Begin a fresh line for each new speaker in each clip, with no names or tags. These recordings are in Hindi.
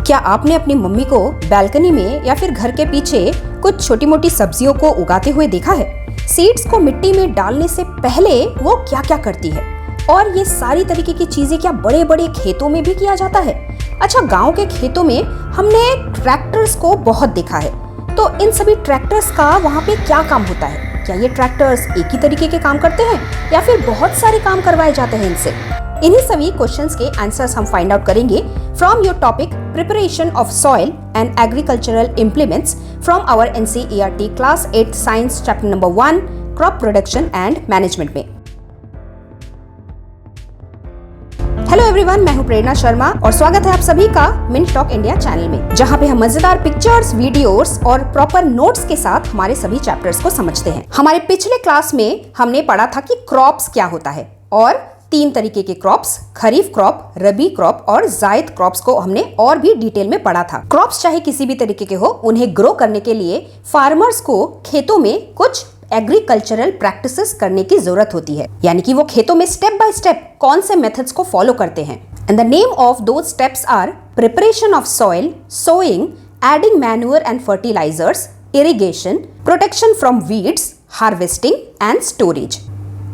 क्या आपने अपनी मम्मी को बालकनी में या फिर घर के पीछे कुछ छोटी मोटी सब्जियों को उगाते हुए देखा है? सीड्स को मिट्टी में डालने से पहले वो क्या क्या करती है, और ये सारी तरीके की चीजें क्या बड़े बड़े खेतों में भी किया जाता है? अच्छा, गांव के खेतों में हमने ट्रैक्टर्स को बहुत देखा है, तो इन सभी ट्रैक्टर्स का वहाँ पे क्या काम होता है? क्या ये ट्रैक्टर्स एक ही तरीके के काम करते हैं या फिर बहुत सारे काम करवाए जाते हैं इनसे? इन्हीं सभी क्वेश्चंस के आंसर्स हम फाइंड आउट करेंगे from your topic preparation of soil and agricultural implements from our NCERT class 8 science chapter number 1 crop production and management में। हेलो एवरीवन, मैं हूं प्रेरणा शर्मा और स्वागत है आप सभी का मिंट टॉक इंडिया चैनल में, जहां पे हम मजेदार पिक्चर्स, वीडियोस और प्रॉपर नोट्स के साथ हमारे सभी चैप्टर्स को समझते हैं। हमारे पिछले क्लास में हमने पढ़ा था कि क्रॉप्स क्या होता है, और 3 तरीके के क्रॉप्स, खरीफ क्रॉप, रबी क्रॉप और जायद क्रॉप्स को हमने और भी डिटेल में पढ़ा था। क्रॉप्स चाहे किसी भी तरीके के हो, उन्हें ग्रो करने के लिए फार्मर्स को खेतों में कुछ एग्रीकल्चरल प्रैक्टिसेस करने की जरूरत होती है, यानी कि वो खेतों में स्टेप बाय स्टेप कौन से मेथड्स को फॉलो करते हैं। And the name of those steps are preparation of soil, sowing, adding manure and fertilisers, irrigation, protection from weeds, harvesting and storage.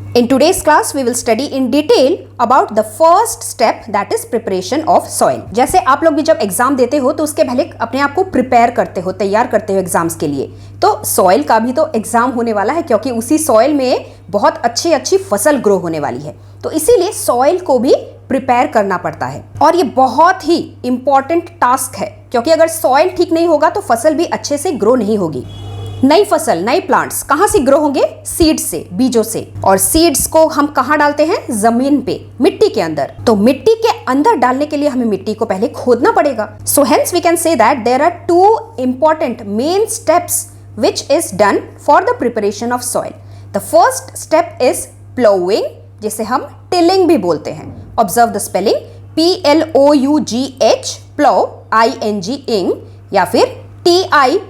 In today's class, we will study in detail about the first step, that is preparation of soil. जैसे आप लोग भी जब एग्जाम देते हो तो उसके पहले अपने आप को प्रिपेयर करते हो, तैयार करते हो एग्जाम्स के लिए, तो सॉइल का भी तो एग्जाम होने वाला है, क्योंकि उसी सॉइल में बहुत अच्छी फसल ग्रो होने वाली है। तो इसीलिए सॉइल को भी प्रिपेयर करना पड़ता है, और ये बहुत ही इंपॉर्टेंट टास्क है, क्योंकि अगर सॉइल ठीक नहीं होगा तो फसल भी अच्छे से ग्रो नहीं होगी। नई फसल, नए प्लांट्स कहाँ से ग्रो होंगे? सीड्स से, बीजों से। और सीड्स को हम कहाँ डालते हैं? जमीन पे, मिट्टी के अंदर। तो मिट्टी के अंदर डालने के लिए हमें मिट्टी को पहले खोदना पड़ेगा। So hence we can say that there are 2 important main steps which is done for the preparation of soil. The first step is plowing, जिसे हम टिलिंग भी बोलते हैं। Observe the spelling, PLOUGH, plow, ING, या फिर TILLING,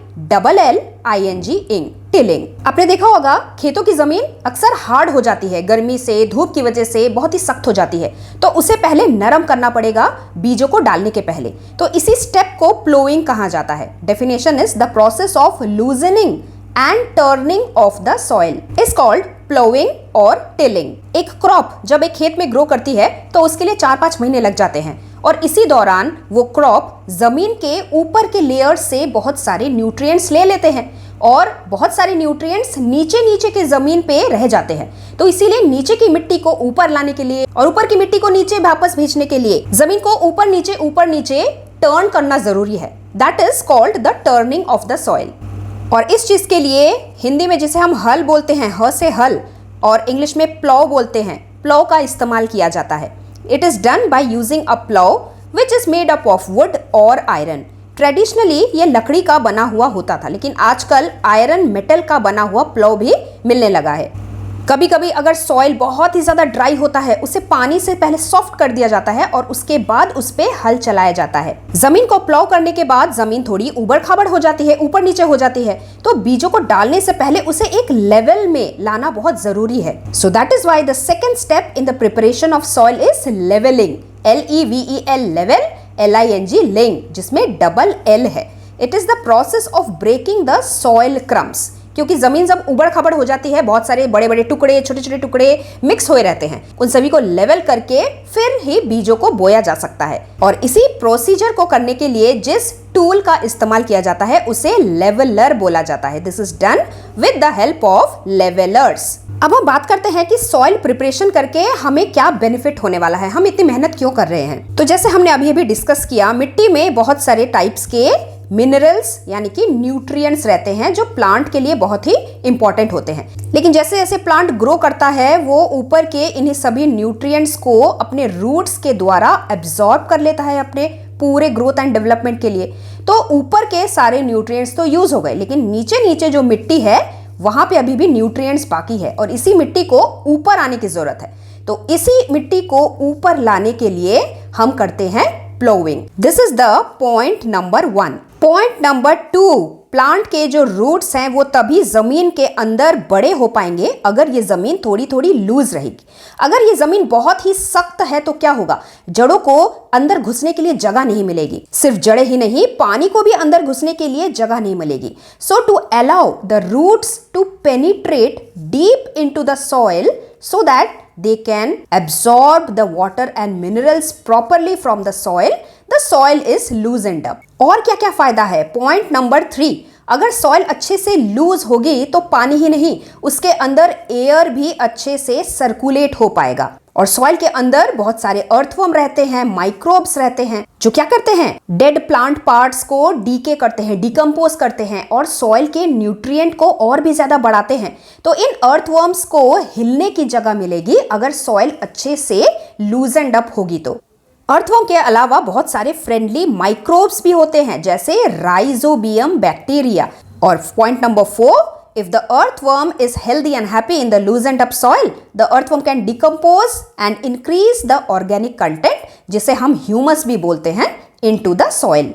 टिलिंग। आपने देखा होगा खेतों की जमीन अक्सर हार्ड हो जाती है, गर्मी से, धूप की वजह से बहुत ही सख्त हो जाती है, तो उसे पहले नरम करना पड़ेगा बीजों को डालने के पहले। तो इसी स्टेप को प्लोइंग कहा जाता है। Definition is the process of loosening and turning of the soil is called ploughing और टिलिंग। एक क्रॉप जब एक खेत में ग्रो करती है तो उसके लिए 4-5 महीने लग जाते हैं, और इसी दौरान वो क्रॉप जमीन के ऊपर के लेयर से बहुत सारे न्यूट्रिएंट्स ले लेते हैं, और बहुत सारे न्यूट्रिएंट्स नीचे के जमीन पे रह जाते हैं। तो इसीलिए नीचे की मिट्टी को ऊपर लाने के लिए और ऊपर की मिट्टी को नीचे वापस भेजने के लिए जमीन को ऊपर नीचे टर्न करना जरूरी है। That is called the turning of the soil. और इस चीज के लिए हिंदी में जिसे हम हल बोलते हैं, ह से हल, और इंग्लिश में प्लाव बोलते हैं, प्लाव का इस्तेमाल किया जाता है। It is done by using a plough which is made up of wood और आयरन। ट्रेडिशनली ये लकड़ी का बना हुआ होता था, लेकिन आजकल आयरन मेटल का बना हुआ प्लाव भी मिलने लगा है। कभी कभी अगर सॉइल बहुत ही ज्यादा ड्राई होता है, उसे पानी से पहले सॉफ्ट कर दिया जाता है और उसके बाद उस पे हल चलाया जाता है। जमीन को प्लाव करने के बाद जमीन थोड़ी उबड़ खाबड़ हो जाती है, ऊपर नीचे हो जाती है, तो बीजों को डालने से पहले उसे एक लेवल में लाना बहुत जरूरी है। So that is why the second step in the preparation of soil is levelling, LEVEL, level, LING, ling, जिसमें डबल L है। It is the process of breaking the soil crumbs, क्योंकि जमीन जब उबड़ खबड़ हो जाती है, बहुत सारे बड़े बड़े टुकड़े, छोटे छोटे टुकड़े मिक्स हुए रहते हैं, उन सभी को लेवल करके फिर ही बीजों को बोया जा सकता है। और इसी प्रोसीजर को करने के लिए जिस टूल का इस्तेमाल किया जाता है उसे लेवलर बोला जाता है। This is done with the help of levellers. अब हम बात करते हैं कि सॉइल प्रिपरेशन करके हमें क्या बेनिफिट होने वाला है, हम इतनी मेहनत क्यों कर रहे हैं। तो जैसे हमने अभी डिस्कस किया, मिट्टी में बहुत सारे टाइप्स के मिनरल्स यानी कि न्यूट्रिएंट्स रहते हैं जो प्लांट के लिए बहुत ही इंपॉर्टेंट होते हैं। लेकिन जैसे जैसे प्लांट ग्रो करता है, वो ऊपर के इन्हीं सभी न्यूट्रिएंट्स को अपने रूट्स के द्वारा एब्जॉर्ब कर लेता है अपने पूरे ग्रोथ एंड डेवलपमेंट के लिए। तो ऊपर के सारे न्यूट्रिएंट्स तो यूज हो गए, लेकिन नीचे जो मिट्टी है वहां पे अभी भी न्यूट्रिएंट्स बाकी है, और इसी मिट्टी को ऊपर आने की जरूरत है। तो इसी मिट्टी को ऊपर लाने के लिए हम करते हैं ploughing. This is the point number 1। Point number 2, plant के जो रूट्स हैं वो तभी जमीन के अंदर बड़े हो पाएंगे अगर ये जमीन थोड़ी थोड़ी लूज रहेगी। अगर ये जमीन बहुत ही सख्त है तो क्या होगा, जड़ों को अंदर घुसने के लिए जगह नहीं मिलेगी। सिर्फ जड़ें ही नहीं, पानी को भी अंदर घुसने के लिए जगह नहीं मिलेगी। So to allow the roots to penetrate deep into the soil so that they can absorb the water and minerals properly from the soil is loosened up। और क्या क्या फायदा है? पॉइंट नंबर 3, अगर सॉइल अच्छे से लूज होगी तो पानी ही नहीं, उसके अंदर एयर भी अच्छे से सर्कुलेट हो पाएगा। और सॉइल के अंदर बहुत सारे अर्थवर्म रहते हैं, माइक्रोब्स रहते हैं, जो क्या करते हैं, डेड प्लांट पार्ट्स को डीके करते हैं, डिकम्पोज करते हैं और सॉइल के न्यूट्रिएंट को और भी ज्यादा बढ़ाते हैं। तो इन अर्थवर्म्स को हिलने की जगह मिलेगी अगर सॉइल अच्छे से लूजनड अप होगी। तो अर्थवर्म के अलावा बहुत सारे फ्रेंडली माइक्रोब्स भी होते हैं, जैसे राइजोबियम बैक्टीरिया। और point number 4, if the earthworm is healthy and happy in the loosened up soil, the earthworm can decompose and increase the organic content, जिसे हम ह्यूमस भी बोलते हैं, into the soil।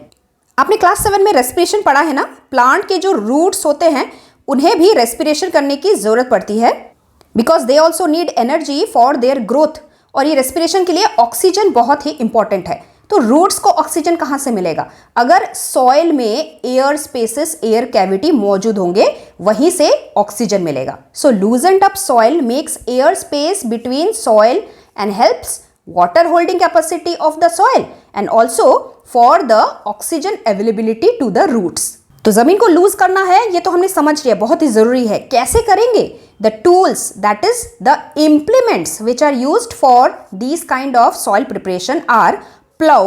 आपने क्लास 7 में रेस्पिरेशन पढ़ा है ना? प्लांट के जो रूट्स होते हैं उन्हें भी रेस्पिरेशन करने की जरूरत पड़ती है, because they also need energy for their growth. और ये रेस्पिरेशन के लिए ऑक्सीजन बहुत ही इंपॉर्टेंट है। तो रूट्स को ऑक्सीजन कहाँ से मिलेगा? अगर सॉइल में एयर स्पेसेस, एयर कैविटी मौजूद होंगे, वहीं से ऑक्सीजन मिलेगा। So loosened up soil makes air space between soil and helps water holding capacity of the soil and also for the oxygen availability to the roots. तो जमीन को लूज करना है, ये तो हमने समझ लिया, बहुत ही जरूरी है। कैसे करेंगे? The tools, that is the implements which are used for these kind of soil preparation are plow,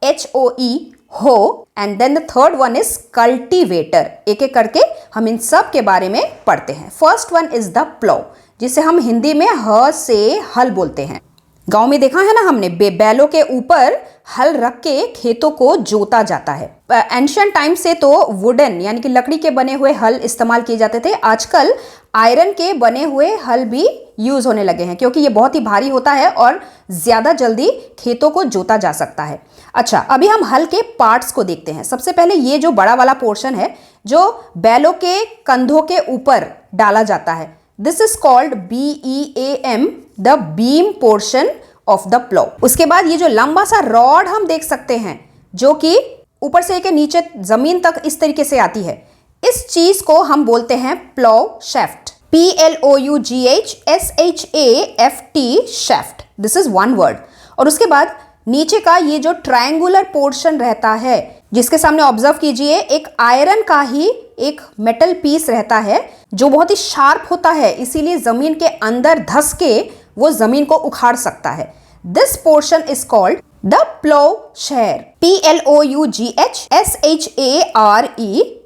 HOE, hoe, and then the third one is cultivator। एक एक करके हम इन सब के बारे में पढ़ते हैं। फर्स्ट वन इज द प्लो, जिसे हम हिंदी में ह से हल बोलते हैं। गांव में देखा है ना हमने, बैलों के ऊपर हल रख के खेतों को जोता जाता है। एंशियंट टाइम से तो वुडन यानी कि लकड़ी के बने हुए हल इस्तेमाल किए जाते थे। आजकल आयरन के बने हुए हल भी यूज होने लगे हैं, क्योंकि ये बहुत ही भारी होता है और ज्यादा जल्दी खेतों को जोता जा सकता है। अच्छा, अभी हम हल के पार्ट्स को देखते हैं। सबसे पहले ये जो बड़ा वाला पोर्शन है, जो बैलों के कंधों के ऊपर डाला जाता है, this is called BEAM, the beam portion of the plough. उसके बाद ये जो लंबा सा रॉड हम देख सकते हैं, जो कि ऊपर से लेकर नीचे जमीन तक इस तरीके से आती है, इस चीज को हम बोलते हैं plough shaft. PLOUGHSHAFT, shaft. This is one word. और उसके बाद नीचे का ये जो ट्रायंगुलर पोर्शन रहता है, जिसके सामने ऑब्जर्व कीजिए, एक आयरन का ही एक मेटल पीस रहता है जो बहुत ही शार्प होता है, इसीलिए जमीन के अंदर धस के वो जमीन को उखाड़ सकता है। This portion is called the ploughshare. PLOUGHSHARE,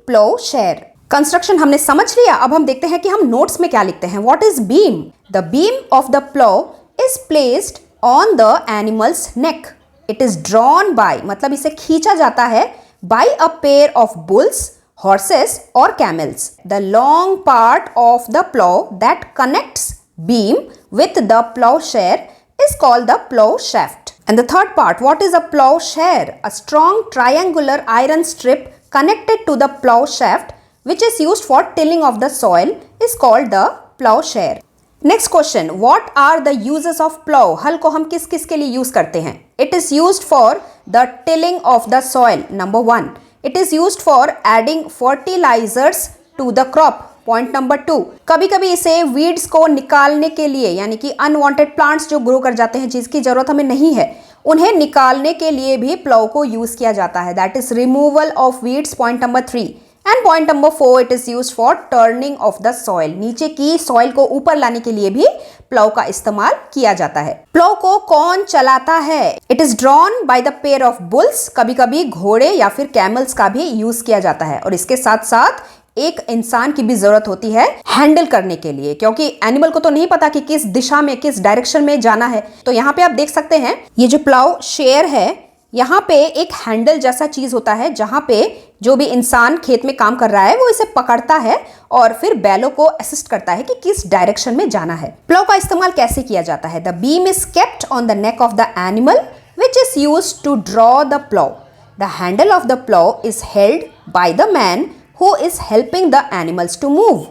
ploughshare. Construction हमने समझ लिया। अब हम देखते हैं कि हम नोट्स में क्या लिखते हैं। What is beam? The beam of the plough is placed on the animal's neck. It is drawn by, मतलब इसे खींचा जाता है, by a pair of bulls, horses और camels. The long part of the plough that connects beam with the plowshare is called the plow shaft. And the third part, what is a plowshare? A strong triangular iron strip connected to the plow shaft, which is used for tilling of the soil, is called the plowshare. Next question, what are the uses of plow? हल को हम किस किस के लिए यूज करते हैं? It is used for the tilling of the soil. Number 1, it is used for adding fertilizers to the crop. Point number 2, कभी कभी इसे वीड्स को निकालने के लिए, यानी कि अनवांटेड प्लांट्स जो ग्रो कर जाते हैं, जिसकी जरूरत हमें नहीं है, उन्हें निकालने के लिए भी प्लाउ को यूज किया जाता है। That is removal of weeds, point number 3। And point number 4, it is used for turning of the soil. नीचे की सॉइल को ऊपर लाने के लिए भी प्लाउ का इस्तेमाल किया जाता है। प्लाउ को कौन चलाता है? It is drawn by the pair of bulls. कभी कभी घोड़े या फिर कैमल्स का भी यूज किया जाता है। और इसके साथ साथ एक इंसान की भी जरूरत होती है हैंडल करने के लिए, क्योंकि एनिमल को तो नहीं पता कि किस दिशा में, किस डायरेक्शन में जाना है। तो यहाँ पे आप देख सकते हैं, ये जो प्लाउ शेयर है, यहाँ पे एक हैंडल जैसा चीज होता है, जहाँ पे जो भी इंसान खेत में काम कर रहा है वो इसे पकड़ता है और फिर बैलों को असिस्ट करता है कि किस डायरेक्शन में जाना है। प्लाउ का इस्तेमाल कैसे किया जाता है? The beam is kept on the neck of the animal which is used to draw the plough. The handle of the plow is held by the man who is helping the animals to move.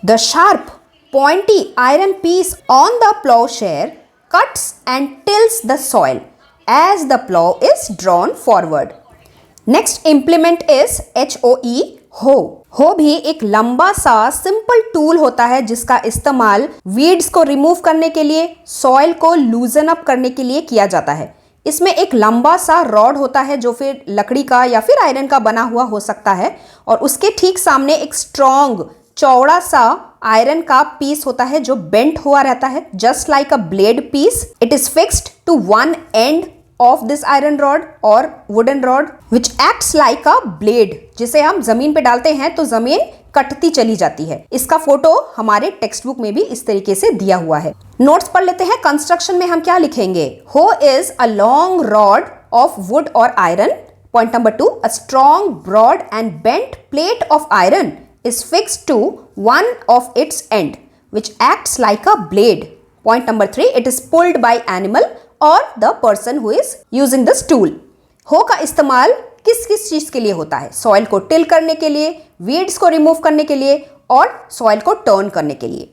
The sharp, pointy iron piece on the plowshare cuts and tills the soil as the plow is drawn forward. Next implement is HOE, hoe. हो भी एक लंबा सा सिंपल टूल होता है जिसका इस्तेमाल वीड्स को रिमूव करने के लिए, सॉइल को लूजन अप करने के लिए किया जाता है। इसमें एक लंबा सा रॉड होता है जो फिर लकड़ी का या फिर आयरन का बना हुआ हो सकता है, और उसके ठीक सामने एक स्ट्रॉन्ग चौड़ा सा आयरन का पीस होता है जो बेंट हुआ रहता है, just like a blade piece. It is fixed to one end of this iron rod or wooden rod which acts like a blade, जिसे हम जमीन पे डालते हैं तो जमीन कटती चली जाती है। इसका फोटो हमारे टेक्स्ट बुक में भी इस तरीके से दिया हुआ है। नोट्स पढ़ लेते हैं। कंस्ट्रक्शन में हम क्या लिखेंगे? हो is a long rod of wood और iron. Point number 2, a strong, broad and bent plate of iron is fixed to one of its end which acts like a blade. Point number 3, it is pulled by animal और the person who is using this tool. हो का इस्तेमाल किस किस चीज के लिए होता है? सॉइल को टिल करने के लिए, वीड्स को रिमूव करने के लिए और सॉइल को टर्न करने के लिए।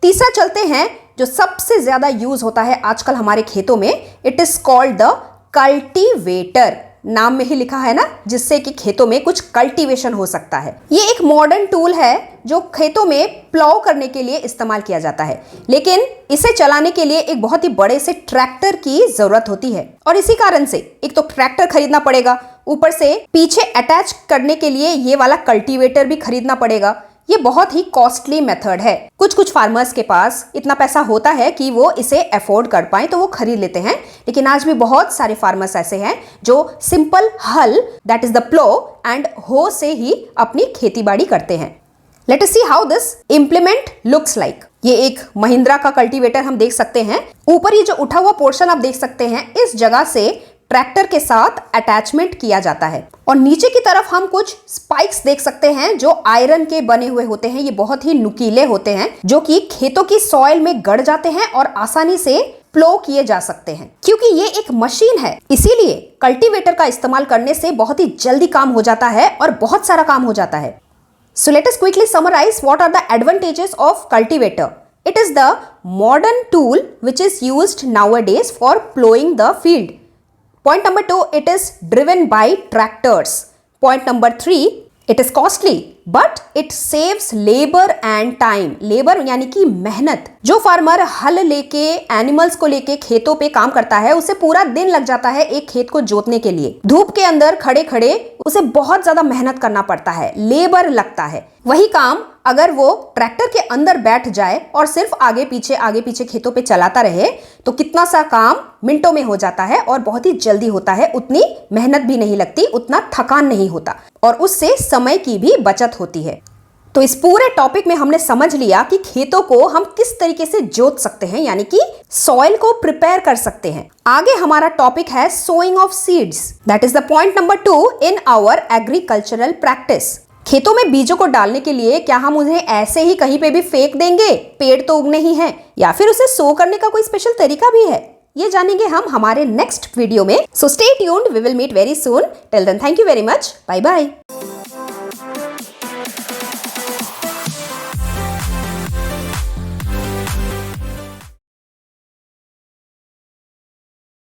तीसरा चलते हैं जो सबसे ज्यादा यूज होता है आजकल हमारे खेतों में। It is called the cultivator. नाम में ही लिखा है ना, जिससे कि खेतों में कुछ कल्टीवेशन हो सकता है। ये एक मॉडर्न टूल है जो खेतों में प्लॉव करने के लिए इस्तेमाल किया जाता है, लेकिन इसे चलाने के लिए एक बहुत ही बड़े से ट्रैक्टर की जरूरत होती है। और इसी कारण से एक तो ट्रैक्टर खरीदना पड़ेगा, ऊपर से पीछे अटैच करने के लिए ये वाला कल्टीवेटर भी खरीदना पड़ेगा। ये बहुत ही कॉस्टली मेथड है। कुछ फार्मर्स के पास इतना पैसा होता है कि वो इसे अफोर्ड कर पाए तो वो खरीद लेते हैं, लेकिन आज भी बहुत सारे फार्मर्स ऐसे हैं जो सिंपल हल, that is the plough and hoe से ही अपनी खेतीबाड़ी करते हैं। Let us see how this implement looks like. ये एक महिंद्रा का कल्टीवेटर हम देख सकते हैं। ऊपर ये जो उठा हुआ पोर्शन आप देख सकते हैं, इस जगह से ट्रैक्टर के साथ अटैचमेंट किया जाता है, और नीचे की तरफ हम कुछ स्पाइक्स देख सकते हैं जो आयरन के बने हुए होते हैं। ये बहुत ही नुकीले होते हैं जो कि खेतों की सॉइल में गड़ जाते हैं और आसानी से प्लो किए जा सकते हैं। क्योंकि ये एक मशीन है, इसीलिए कल्टीवेटर का इस्तेमाल करने से बहुत ही जल्दी काम हो जाता है और बहुत सारा काम हो जाता है। So let us quickly summarize what are the advantages of cultivator. It is the modern tool which is used nowadays for plowing the field. Point number 2, it is driven by tractors. Point number 3, it is costly but it saves labor and time. Labor यानी कि मेहनत। जो फार्मर हल लेके एनिमल्स को लेके खेतों पे काम करता है, उसे पूरा दिन लग जाता है एक खेत को जोतने के लिए। धूप के अंदर खड़े खड़े उसे बहुत ज्यादा मेहनत करना पड़ता है, लेबर लगता है। वही काम अगर वो ट्रैक्टर के अंदर बैठ जाए और सिर्फ आगे पीछे खेतों पे चलाता रहे तो कितना सा काम मिनटों में हो जाता है और बहुत ही जल्दी होता है। उतनी मेहनत भी नहीं लगती, उतना थकान नहीं होता और उससे समय की भी बचत होती है। तो इस पूरे टॉपिक में हमने समझ लिया कि खेतों को हम किस तरीके से जोत सकते हैं, यानी कि सॉइल को प्रिपेयर कर सकते हैं। आगे हमारा टॉपिक है sowing of seeds. That is the point number 2 in our agricultural practice. खेतों में बीजों को डालने के लिए क्या हम उन्हें ऐसे ही कहीं पे भी फेंक देंगे? पेड़ तो उगने ही हैं, या फिर उसे सो करने का कोई स्पेशल तरीका भी है? ये जानेंगे हम हमारे नेक्स्ट वीडियो में। So stay tuned, we will meet very soon. Till then thank you very much, bye bye.